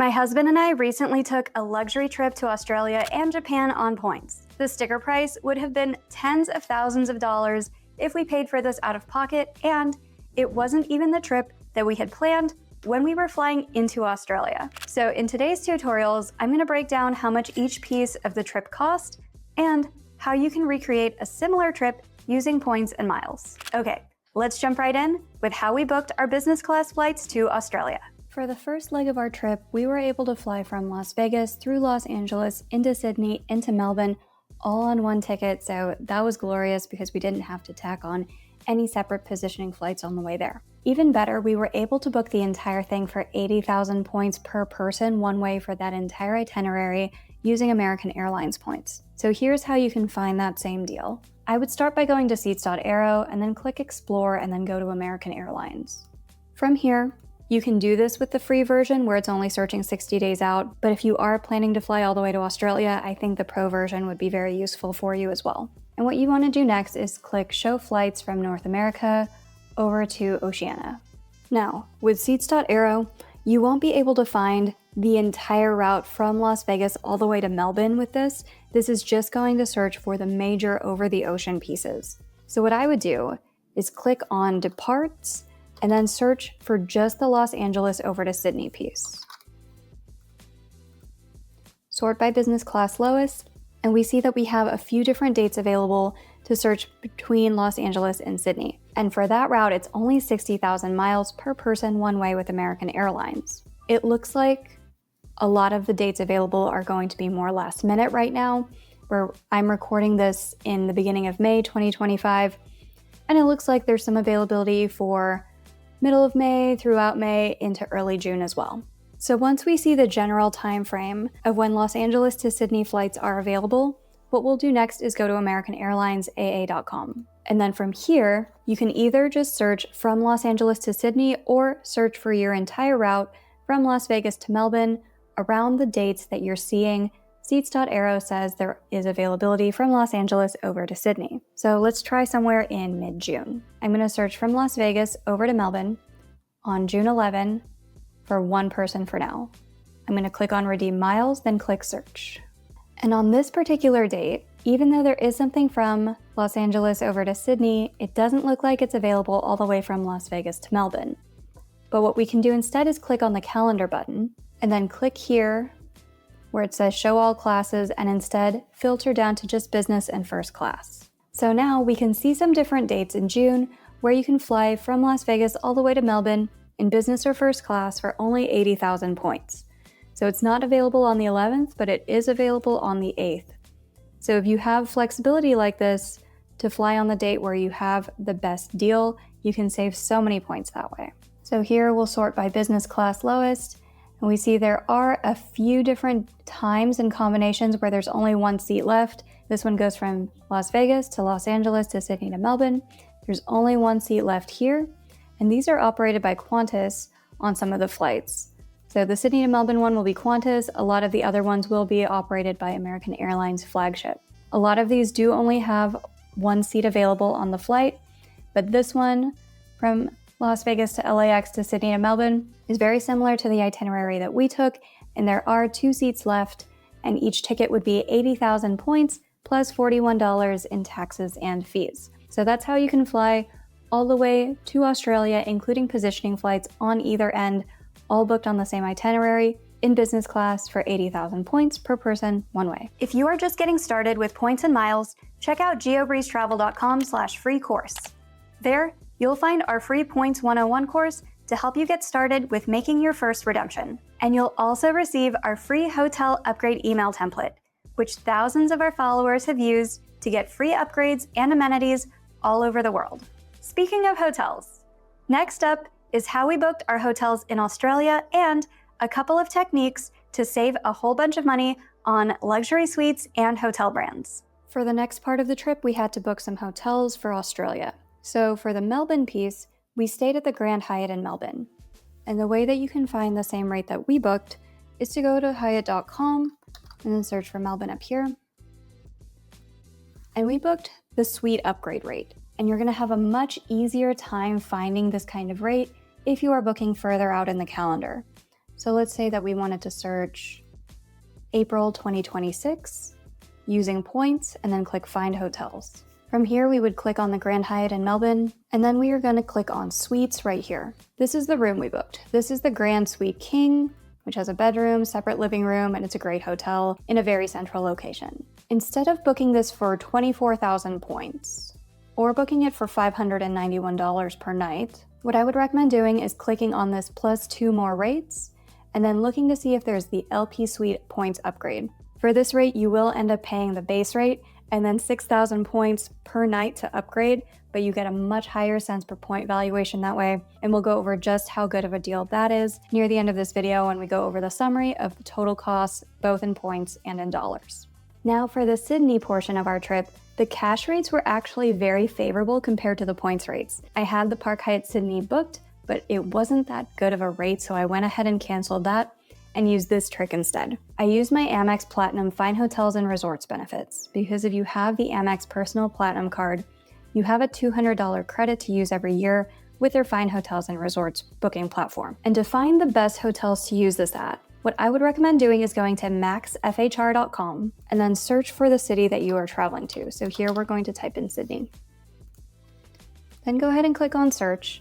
My husband and I recently took a luxury trip to Australia and Japan on points. The sticker price would have been tens of thousands of dollars if we paid for this out of pocket, and it wasn't even the trip that we had planned when we were flying into Australia. So in today's tutorials, I'm going to break down how much each piece of the trip cost and how you can recreate a similar trip using points and miles. Okay, let's jump right in with how we booked our business class flights to Australia. For the first leg of our trip, we were able to fly from Las Vegas through Los Angeles, into Sydney, into Melbourne, all on one ticket, so that was glorious because we didn't have to tack on any separate positioning flights on the way there. Even better, we were able to book the entire thing for 80,000 points per person one way for that entire itinerary using American Airlines points. So here's how you can find that same deal. I would start by going to seats.aero and then click Explore and then go to American Airlines. From here, you can do this with the free version where it's only searching 60 days out, but if you are planning to fly all the way to Australia, I think the Pro version would be very useful for you as well. And what you want to do next is click Show Flights from North America over to Oceania. Now, with seats.aero, you won't be able to find the entire route from Las Vegas all the way to Melbourne with this. This is just going to search for the major over-the-ocean pieces. So what I would do is click on Departs and then search for just the Los Angeles over to Sydney piece. Sort by business class lowest, and we see that we have a few different dates available to search between Los Angeles and Sydney. And for that route, it's only 60,000 miles per person one way with American Airlines. It looks like a lot of the dates available are going to be more last minute right now, where I'm recording this in the beginning of May 2025, and it looks like there's some availability for middle of May, throughout May, into early June as well. So once we see the general time frame of when Los Angeles to Sydney flights are available, what we'll do next is go to American Airlines AA.com. And then from here, you can either just search from Los Angeles to Sydney or search for your entire route from Las Vegas to Melbourne around the dates that you're seeing. Seats.aero says there is availability from Los Angeles over to Sydney. So let's try somewhere in mid-June. I'm going to search from Las Vegas over to Melbourne on June 11 for one person for now. I'm going to click on Redeem Miles, then click Search. And on this particular date, even though there is something from Los Angeles over to Sydney, it doesn't look like it's available all the way from Las Vegas to Melbourne. But what we can do instead is click on the calendar button and then click here where it says show all classes and instead filter down to just business and first class. So now we can see some different dates in June where you can fly from Las Vegas all the way to Melbourne in business or first class for only 80,000 points. So it's not available on the 11th, but it is available on the 8th. So if you have flexibility like this to fly on the date where you have the best deal, you can save so many points that way. So here we'll sort by business class lowest, and we see there are a few different times and combinations where there's only one seat left. This one goes from Las Vegas to Los Angeles to Sydney to Melbourne. There's only one seat left here, and these are operated by Qantas on some of the flights. So the Sydney to Melbourne one will be Qantas. A lot of the other ones will be operated by American Airlines flagship. A lot of these do only have one seat available on the flight, but this one from Las Vegas to LAX to Sydney to Melbourne is very similar to the itinerary that we took, and there are 2 seats left, and each ticket would be 80,000 points plus $41 in taxes and fees. So that's how you can fly all the way to Australia, including positioning flights on either end, all booked on the same itinerary in business class for 80,000 points per person one way. If you are just getting started with points and miles, check out geobreezetravel.com/free course. There, you'll find our free Points 101 course to help you get started with making your first redemption. And you'll also receive our free hotel upgrade email template, which thousands of our followers have used to get free upgrades and amenities all over the world. Speaking of hotels, next up is how we booked our hotels in Australia and a couple of techniques to save a whole bunch of money on luxury suites and hotel brands. For the next part of the trip, we had to book some hotels for Australia. So for the Melbourne piece, we stayed at the Grand Hyatt in Melbourne. And the way that you can find the same rate that we booked is to go to Hyatt.com and then search for Melbourne up here. And we booked the suite upgrade rate. And you're gonna have a much easier time finding this kind of rate if you are booking further out in the calendar. So let's say that we wanted to search April 2026 using points and then click Find Hotels. From here, we would click on the Grand Hyatt in Melbourne, and then we are going to click on Suites right here. This is the room we booked. This is the Grand Suite King, which has a bedroom, separate living room, and it's a great hotel in a very central location. Instead of booking this for 24,000 points, or booking it for $591 per night, what I would recommend doing is clicking on this plus 2 more rates, and then looking to see if there's the LP Suite points upgrade. For this rate, you will end up paying the base rate and then 6,000 points per night to upgrade, but you get a much higher cents per point valuation that way, and we'll go over just how good of a deal that is near the end of this video when we go over the summary of the total costs, both in points and in dollars. Now for the Sydney portion of our trip, the cash rates were actually very favorable compared to the points rates. I had the Park Hyatt Sydney booked, but it wasn't that good of a rate, so I went ahead and canceled that and used this trick instead. I used my Amex Platinum Fine Hotels and Resorts benefits, because if you have the Amex Personal Platinum card, you have a $200 credit to use every year with their Fine Hotels and Resorts booking platform. And to find the best hotels to use this at, what I would recommend doing is going to maxfhr.com and then search for the city that you are traveling to. So here we're going to type in Sydney. Then go ahead and click on search,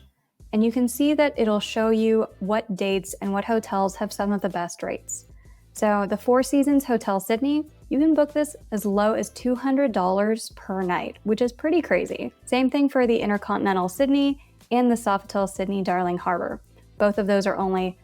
and you can see that it'll show you what dates and what hotels have some of the best rates. So the Four Seasons Hotel Sydney, you can book this as low as $200 per night, which is pretty crazy. Same thing for the Intercontinental Sydney and the Sofitel Sydney Darling Harbour. Both of those are only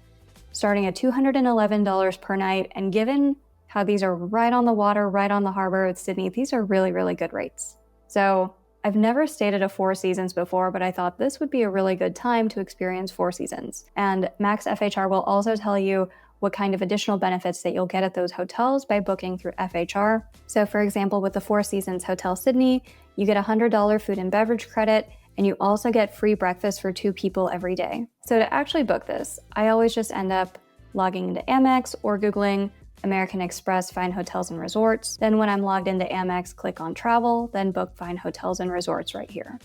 starting at $211 per night, and given how these are right on the water, right on the harbor with Sydney, these are really, really good rates. So I've never stayed at a Four Seasons before, but I thought this would be a really good time to experience Four Seasons. And Max FHR will also tell you what kind of additional benefits that you'll get at those hotels by booking through FHR. So for example, with the Four Seasons Hotel Sydney, you get a $100 food and beverage credit, and you also get free breakfast for 2 people every day. So to actually book this, I always just end up logging into Amex or Googling American Express Fine Hotels and Resorts. Then when I'm logged into Amex, click on Travel, then book Fine Hotels and Resorts right here.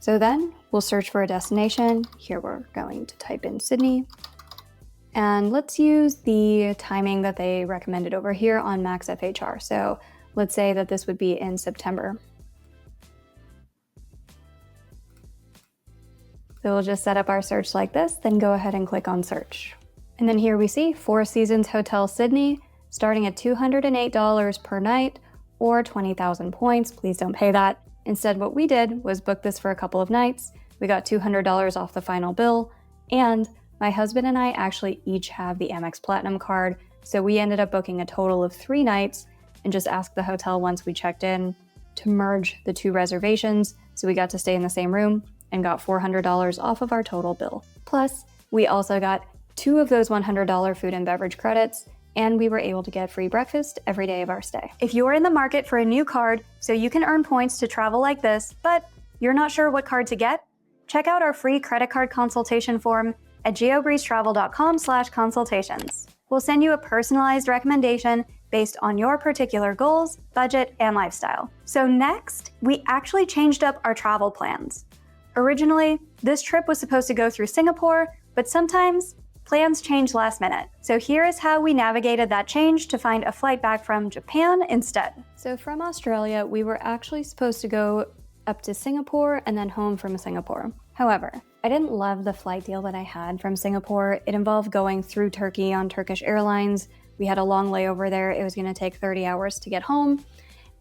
So then we'll search for a destination. Here we're going to type in Sydney. And let's use the timing that they recommended over here on Max FHR. So let's say that this would be in September. So we'll just set up our search like this, then go ahead and click on search. And then here we see Four Seasons Hotel Sydney, starting at $208 per night or 20,000 points. Please don't pay that. Instead, what we did was book this for a couple of nights. We got $200 off the final bill, and my husband and I actually each have the Amex Platinum card, so we ended up booking a total of 3 nights and just asked the hotel once we checked in to merge the 2 reservations, so we got to stay in the same room and got $400 off of our total bill. Plus, we also got 2 of those $100 food and beverage credits, and we were able to get free breakfast every day of our stay. If you're in the market for a new card so you can earn points to travel like this, but you're not sure what card to get, check out our free credit card consultation form at geobreezetravel.com/consultations. We'll send you a personalized recommendation based on your particular goals, budget, and lifestyle. So next, we actually changed up our travel plans. Originally, this trip was supposed to go through Singapore, but sometimes plans change last minute. So here is how we navigated that change to find a flight back from Japan instead. So from Australia, we were actually supposed to go up to Singapore and then home from Singapore. However, I didn't love the flight deal that I had from Singapore. It involved going through Turkey on Turkish Airlines. We had a long layover there. It was going to take 30 hours to get home.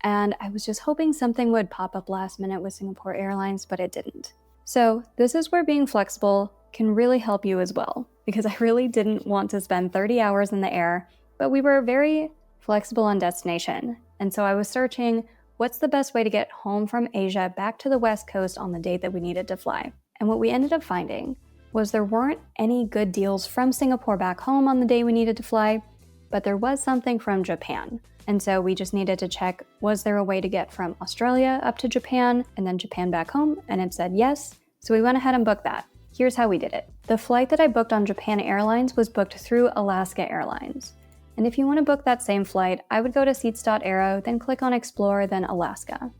And I was just hoping something would pop up last minute with Singapore Airlines, but it didn't. So this is where being flexible can really help you as well, because I really didn't want to spend 30 hours in the air, but we were very flexible on destination. And so I was searching what's the best way to get home from Asia back to the West Coast on the date that we needed to fly. And what we ended up finding was there weren't any good deals from Singapore back home on the day we needed to fly, but there was something from Japan. And so we just needed to check, was there a way to get from Australia up to Japan and then Japan back home? And it said yes. So we went ahead and booked that. Here's how we did it. The flight that I booked on Japan Airlines was booked through Alaska Airlines. And if you want to book that same flight, I would go to seats.aero, then click on Explore, then Alaska.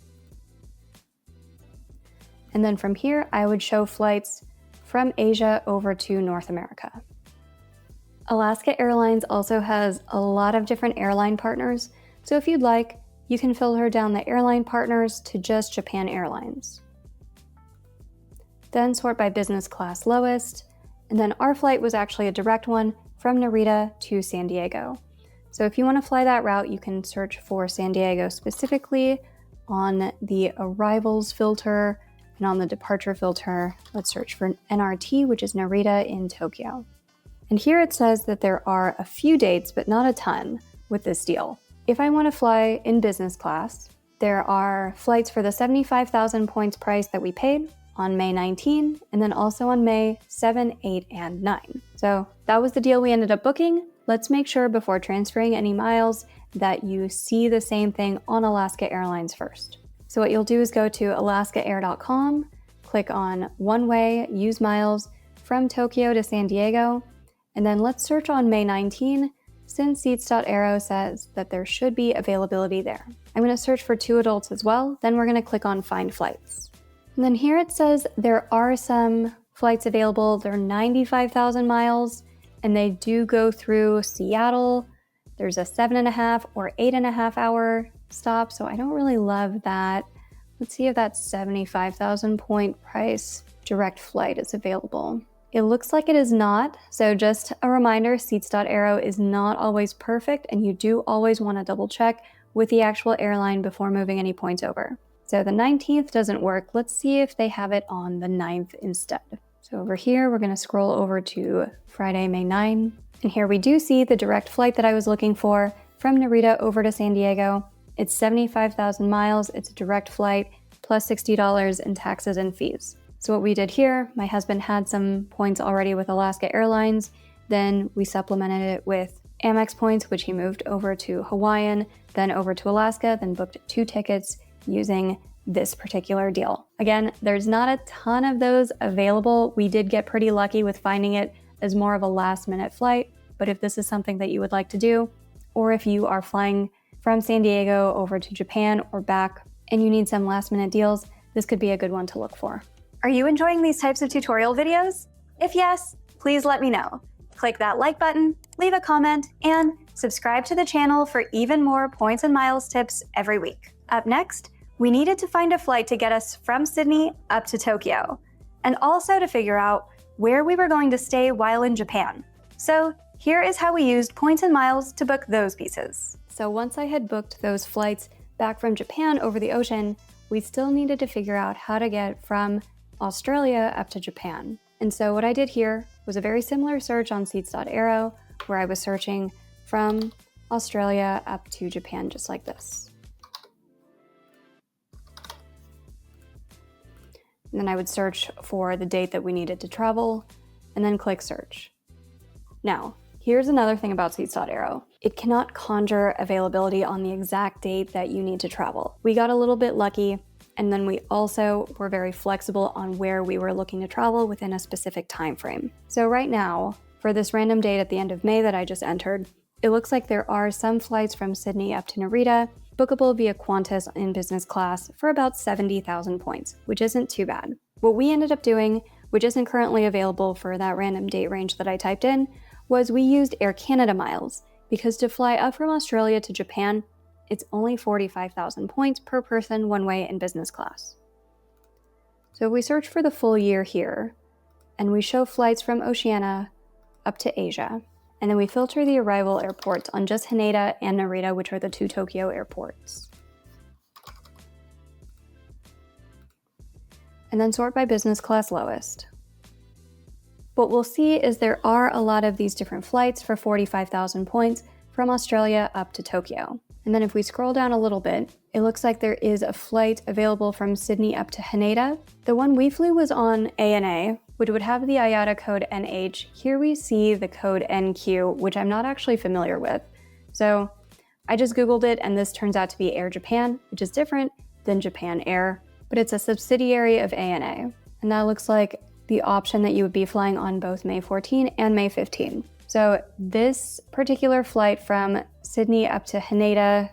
And then from here, I would show flights from Asia over to North America. Alaska Airlines also has a lot of different airline partners, so if you'd like, you can filter down the airline partners to just Japan Airlines. Then sort by business class lowest, and then our flight was actually a direct one from Narita to San Diego. So if you want to fly that route, you can search for San Diego specifically on the arrivals filter, and on the departure filter, let's search for NRT, which is Narita in Tokyo. And here it says that there are a few dates, but not a ton, with this deal. If I want to fly in business class, there are flights for the 75,000 points price that we paid on May 19, and then also on May 7, 8, and 9. So that was the deal we ended up booking. Let's make sure before transferring any miles that you see the same thing on Alaska Airlines first. So what you'll do is go to alaskaair.com, click on One Way, Use Miles from Tokyo to San Diego, and then let's search on May 19, since seats.aero says that there should be availability there. I'm going to search for 2 adults as well, then we're going to click on Find Flights. And then here it says there are some flights available. They're 95,000 miles, and they do go through Seattle. There's a 7.5 or 8.5 hour stop, so I don't really love that. Let's see if that 75,000 point price direct flight is available. It looks like it is not, so just a reminder, seats.aero is not always perfect, and you do always want to double check with the actual airline before moving any points over. So the 19th doesn't work. Let's see if they have it on the 9th instead. So over here, we're going to scroll over to Friday, May 9. And here we do see the direct flight that I was looking for from Narita over to San Diego. It's 75,000 miles. It's a direct flight plus $60 in taxes and fees. So what we did here, my husband had some points already with Alaska Airlines. Then we supplemented it with Amex points, which he moved over to Hawaiian, then over to Alaska, then booked 2 tickets using this particular deal. Again, there's not a ton of those available. We did get pretty lucky with finding it as more of a last minute flight, but if this is something that you would like to do, or if you are flying from San Diego over to Japan or back and you need some last minute deals, this could be a good one to look for. Are you enjoying these types of tutorial videos? If yes, please let me know. Click that like button, leave a comment, and subscribe to the channel for even more points and miles tips every week. Up next, we needed to find a flight to get us from Sydney up to Tokyo, and also to figure out where we were going to stay while in Japan. So here is how we used points and miles to book those pieces. So once I had booked those flights back from Japan over the ocean, we still needed to figure out how to get from Australia up to Japan. And so what I did here was a very similar search on seats.aero, where I was searching from Australia up to Japan, just like this. And then I would search for the date that we needed to travel, and then click search. Now, here's another thing about seats.aero. It cannot conjure availability on the exact date that you need to travel. We got a little bit lucky, and then we also were very flexible on where we were looking to travel within a specific time frame. So right now, for this random date at the end of May that I just entered, it looks like there are some flights from Sydney up to Narita, bookable via Qantas in business class for about 70,000 points, which isn't too bad. What we ended up doing, which isn't currently available for that random date range that I typed in, was we used Air Canada miles, because to fly up from Australia to Japan, it's only 45,000 points per person one way in business class. So if we search for the full year here, and we show flights from Oceania up to Asia, and then we filter the arrival airports on just Haneda and Narita, which are the 2 Tokyo airports. And then sort by business class lowest. What we'll see is there are a lot of these different flights for 45,000 points from Australia up to Tokyo. And then if we scroll down a little bit, it looks like there is a flight available from Sydney up to Haneda. The one we flew was on ANA, which would have the IATA code NH. Here we see the code NQ, which I'm not actually familiar with. So I just Googled it, and this turns out to be Air Japan, which is different than Japan Air, but it's a subsidiary of ANA. And that looks like the option that you would be flying on both May 14 and May 15. So this particular flight from Sydney up to Haneda,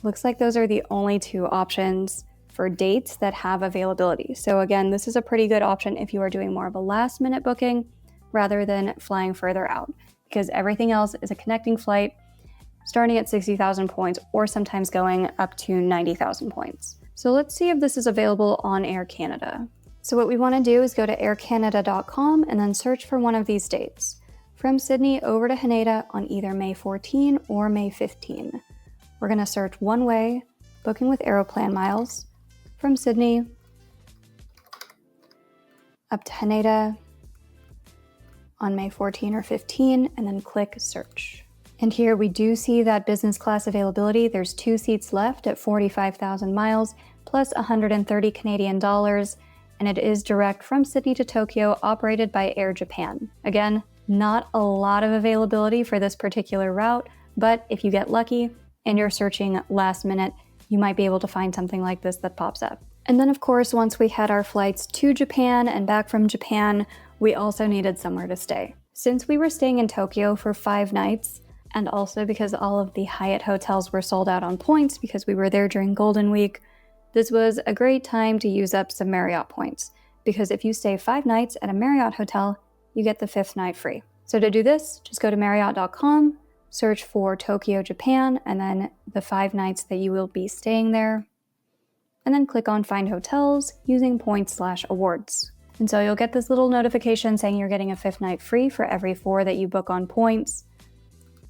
looks like those are the only 2 options for dates that have availability. So again, this is a pretty good option if you are doing more of a last minute booking, rather than flying further out, because everything else is a connecting flight starting at 60,000 points or sometimes going up to 90,000 points. So let's see if this is available on Air Canada. So what we want to do is go to aircanada.com and then search for one of these dates. From Sydney over to Haneda on either May 14 or May 15. We're going to search one way, booking with Aeroplan miles, from Sydney up to Haneda on May 14 or 15, and then click search. And here we do see that business class availability. There's 2 seats left at 45,000 miles plus 130 Canadian dollars, and it is direct from Sydney to Tokyo, operated by Air Japan. Again, not a lot of availability for this particular route, but if you get lucky and you're searching last minute, you might be able to find something like this that pops up. And then of course, once we had our flights to Japan and back from Japan, we also needed somewhere to stay. Since we were staying in Tokyo for 5 nights, and also because all of the Hyatt hotels were sold out on points because we were there during Golden Week, this was a great time to use up some Marriott points, because if you stay 5 nights at a Marriott hotel, you get the 5th night free. So to do this, just go to Marriott.com, search for Tokyo, Japan, and then the 5 nights that you will be staying there, and then click on Find Hotels using points/awards. And so you'll get this little notification saying you're getting a 5th night free for every 4 that you book on points.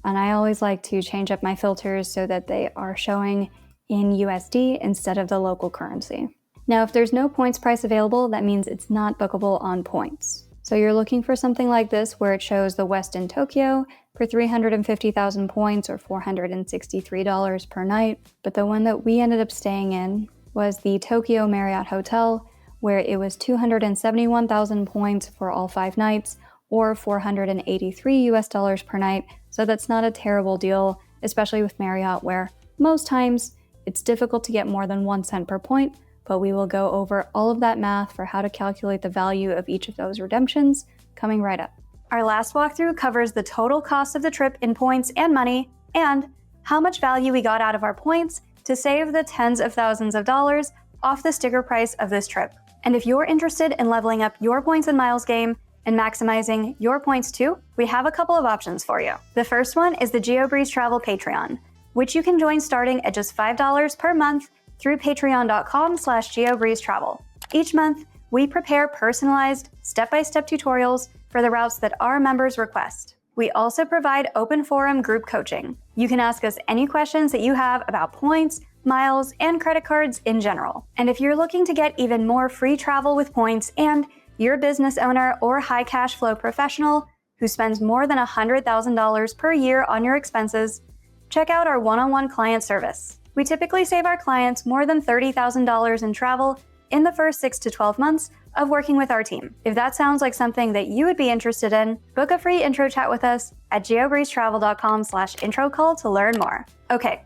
And I always like to change up my filters so that they are showing in USD instead of the local currency. Now, if there's no points price available, that means it's not bookable on points. So you're looking for something like this where it shows the Westin Tokyo for 350,000 points or $463 per night. But the one that we ended up staying in was the Tokyo Marriott Hotel, where it was 271,000 points for all 5 nights or $483 per night. So that's not a terrible deal, especially with Marriott, where most times it's difficult to get more than 1 cent per point, but we will go over all of that math for how to calculate the value of each of those redemptions coming right up. Our last walkthrough covers the total cost of the trip in points and money, and how much value we got out of our points to save the tens of thousands of dollars off the sticker price of this trip. And if you're interested in leveling up your points and miles game and maximizing your points too, we have a couple of options for you. The first one is the GeoBreeze Travel Patreon, which you can join starting at just $5 per month through patreon.com/GeoBreezeTravel. Each month, we prepare personalized, step-by-step tutorials for the routes that our members request. We also provide open forum group coaching. You can ask us any questions that you have about points, miles, and credit cards in general. And if you're looking to get even more free travel with points and you're a business owner or high cash flow professional who spends more than $100,000 per year on your expenses, check out our one-on-one client service. We typically save our clients more than $30,000 in travel in the first 6 to 12 months of working with our team. If that sounds like something that you would be interested in, book a free intro chat with us at geobreezetravel.com/intro call to learn more. Okay,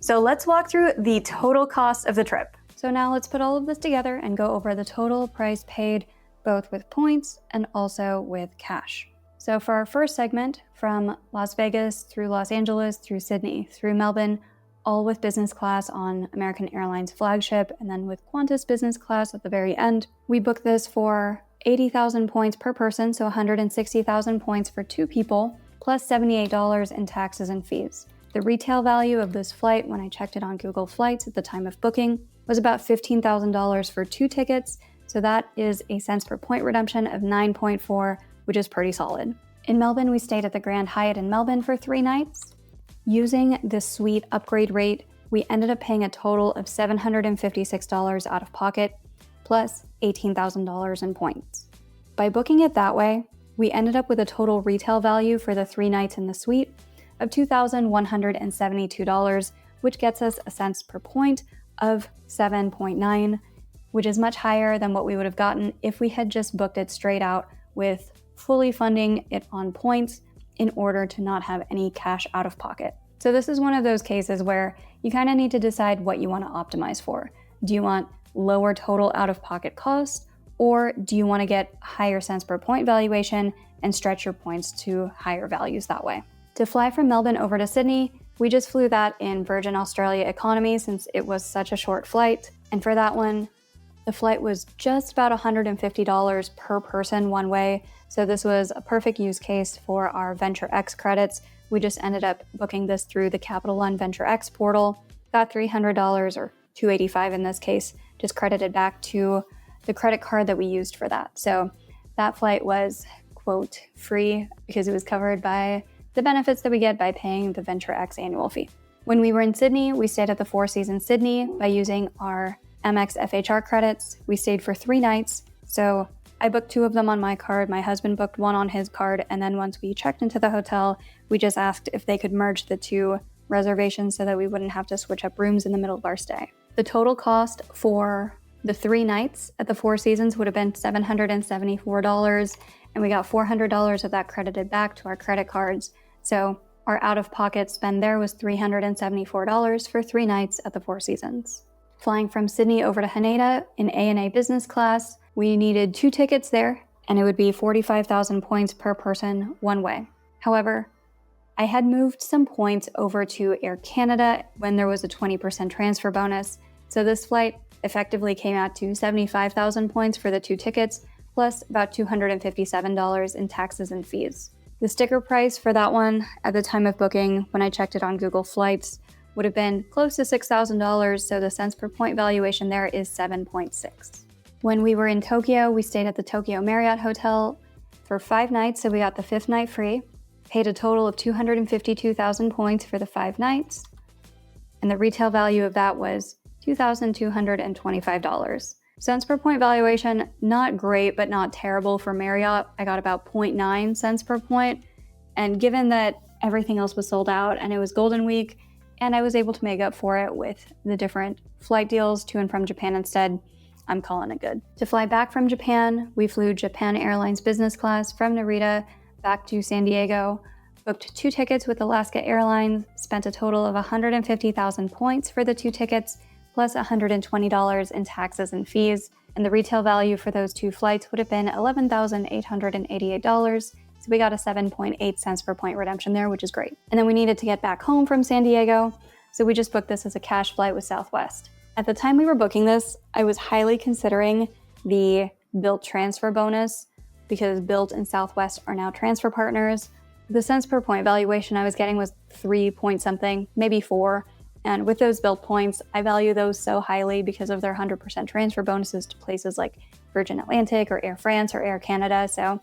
so let's walk through the total cost of the trip. So now let's put all of this together and go over the total price paid both with points and also with cash. So for our first segment, from Las Vegas through Los Angeles, through Sydney, through Melbourne, all with business class on American Airlines flagship, and then with Qantas business class at the very end, we booked this for 80,000 points per person, so 160,000 points for 2 people, plus $78 in taxes and fees. The retail value of this flight, when I checked it on Google Flights at the time of booking, was about $15,000 for 2 tickets, so that is a cents per point redemption of 9.4, which is pretty solid. In Melbourne, we stayed at the Grand Hyatt in Melbourne for 3 nights. Using this suite upgrade rate, we ended up paying a total of $756 out of pocket, plus $18,000 in points. By booking it that way, we ended up with a total retail value for the 3 nights in the suite of $2,172, which gets us a cents per point of 7.9, which is much higher than what we would have gotten if we had just booked it straight out with fully funding it on points in order to not have any cash out of pocket. So this is one of those cases where you kind of need to decide what you want to optimize for. Do you want lower total out of pocket costs, or do you want to get higher cents per point valuation and stretch your points to higher values that way? To fly from Melbourne over to Sydney, we just flew that in Virgin Australia Economy since it was such a short flight. And for that one, The flight was just about $150 per person one way, so this was a perfect use case for our Venture X credits. We just ended up booking this through the Capital One Venture X portal, got $300 or $285 in this case, just credited back to the credit card that we used for that. So that flight was, quote, free because it was covered by the benefits that we get by paying the Venture X annual fee. When we were in Sydney, we stayed at the Four Seasons Sydney by using our Amex FHR credits. We stayed for 3 nights. So I booked 2 of them on my card. My husband booked 1 on his card. And then once we checked into the hotel, we just asked if they could merge the 2 reservations so that we wouldn't have to switch up rooms in the middle of our stay. The total cost for the 3 nights at the Four Seasons would have been $774, and we got $400 of that credited back to our credit cards. So our out-of-pocket spend there was $374 for 3 nights at the Four Seasons. Flying from Sydney over to Haneda in ANA business class, we needed 2 tickets there, and it would be 45,000 points per person one way. However, I had moved some points over to Air Canada when there was a 20% transfer bonus, so this flight effectively came out to 75,000 points for the 2 tickets, plus about $257 in taxes and fees. The sticker price for that one at the time of booking, when I checked it on Google Flights, would have been close to $6,000, so the cents per point valuation there is 7.6. When we were in Tokyo, we stayed at the Tokyo Marriott Hotel for 5 nights, so we got the 5th night free, paid a total of 252,000 points for the 5 nights, and the retail value of that was $2,225. Cents per point valuation, not great, but not terrible for Marriott. I got about 0.9 cents per point. And given that everything else was sold out and it was Golden Week, and I was able to make up for it with the different flight deals to and from Japan instead, I'm calling it good. To fly back from Japan, we flew Japan Airlines business class from Narita back to San Diego, booked 2 tickets with Alaska Airlines, spent a total of 150,000 points for the 2 tickets, plus $120 in taxes and fees, and the retail value for those 2 flights would have been $11,888, so we got a 7.8 cents per point redemption there, which is great. And then we needed to get back home from San Diego, so we just booked this as a cash flight with Southwest. At the time we were booking this, I was highly considering the Bilt transfer bonus, because Bilt and Southwest are now transfer partners. The cents per point valuation I was getting was 3 point something, maybe 4, and with those Bilt points, I value those so highly because of their 100% transfer bonuses to places like Virgin Atlantic or Air France or Air Canada. So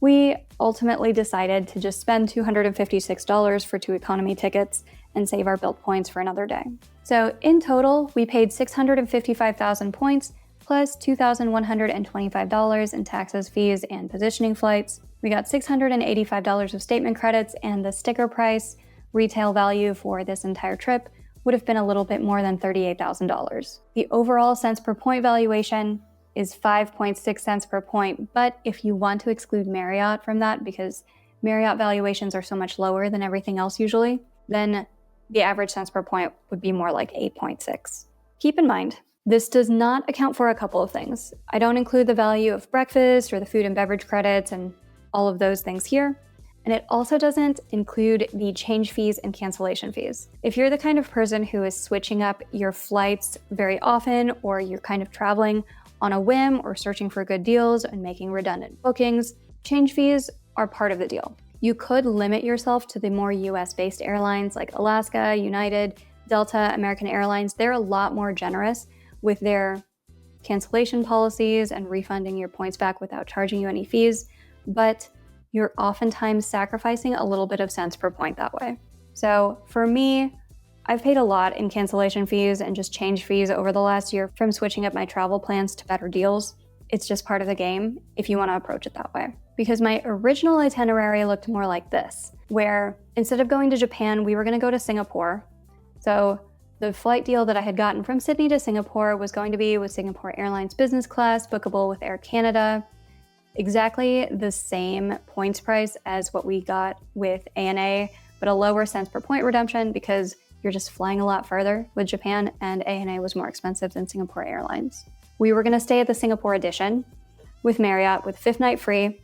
we ultimately decided to just spend $256 for 2 economy tickets and save our Bilt points for another day. So in total, we paid 655,000 points plus $2,125 in taxes, fees, and positioning flights. We got $685 of statement credits, and the sticker price retail value for this entire trip would have been a little bit more than $38,000. The overall cents per point valuation is 5.6 cents per point, but if you want to exclude Marriott from that, because Marriott valuations are so much lower than everything else usually, then the average cents per point would be more like 8.6. Keep in mind, this does not account for a couple of things. I don't include the value of breakfast or the food and beverage credits and all of those things here. And it also doesn't include the change fees and cancellation fees. If you're the kind of person who is switching up your flights very often, or you're kind of traveling on a whim or searching for good deals and making redundant bookings, change fees are part of the deal. You could limit yourself to the more US-based airlines like Alaska, United, Delta, American Airlines. They're a lot more generous with their cancellation policies and refunding your points back without charging you any fees, but you're oftentimes sacrificing a little bit of cents per point that way. So for me, I've paid a lot in cancellation fees and just change fees over the last year from switching up my travel plans to better deals. It's just part of the game if you want to approach it that way. Because my original itinerary looked more like this, where instead of going to Japan, we were going to go to Singapore. So the flight deal that I had gotten from Sydney to Singapore was going to be with Singapore Airlines business class, bookable with Air Canada. Exactly the same points price as what we got with ANA, but a lower cents per point redemption because you're just flying a lot further with Japan, and ANA was more expensive than Singapore Airlines. We were going to stay at the Singapore edition with Marriott with 5th night free,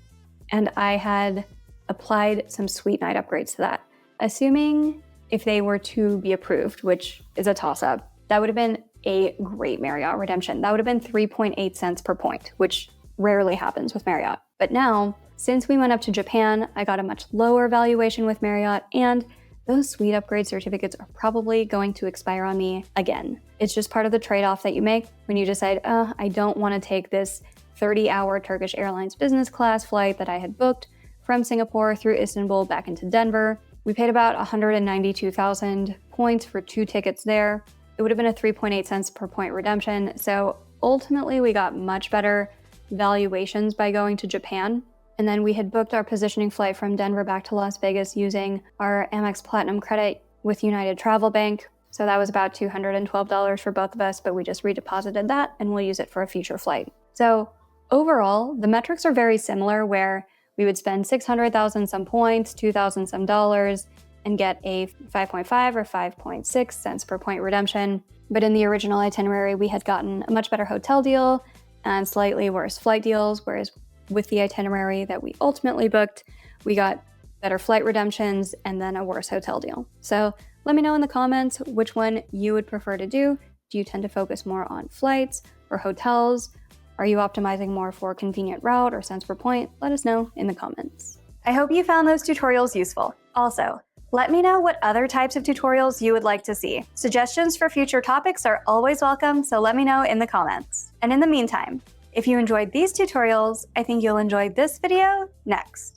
and I had applied some suite night upgrades to that. Assuming if they were to be approved, which is a toss-up, that would have been a great Marriott redemption. That would have been 3.8 cents per point, which rarely happens with Marriott. But now, since we went up to Japan, I got a much lower valuation with Marriott, and those suite upgrade certificates are probably going to expire on me again. It's just part of the trade-off that you make when you decide, I don't want to take this 30-hour Turkish Airlines business class flight that I had booked from Singapore through Istanbul back into Denver. We paid about 192,000 points for 2 tickets there. It would have been a 3.8 cents per point redemption. So ultimately we got much better valuations by going to Japan. And then we had booked our positioning flight from Denver back to Las Vegas using our Amex Platinum credit with United Travel Bank. So that was about $212 for both of us, but we just redeposited that and we'll use it for a future flight. So overall, the metrics are very similar, where we would spend 600,000 some points, 2,000 some dollars, and get a 5.5 or 5.6 cents per point redemption. But in the original itinerary, we had gotten a much better hotel deal and slightly worse flight deals, whereas with the itinerary that we ultimately booked, we got better flight redemptions and then a worse hotel deal. So let me know in the comments which one you would prefer to do. Do you tend to focus more on flights or hotels? Are you optimizing more for convenient route or cents per point? Let us know in the comments. I hope you found those tutorials useful. Also, let me know what other types of tutorials you would like to see. Suggestions for future topics are always welcome, so let me know in the comments. And in the meantime, if you enjoyed these tutorials, I think you'll enjoy this video next.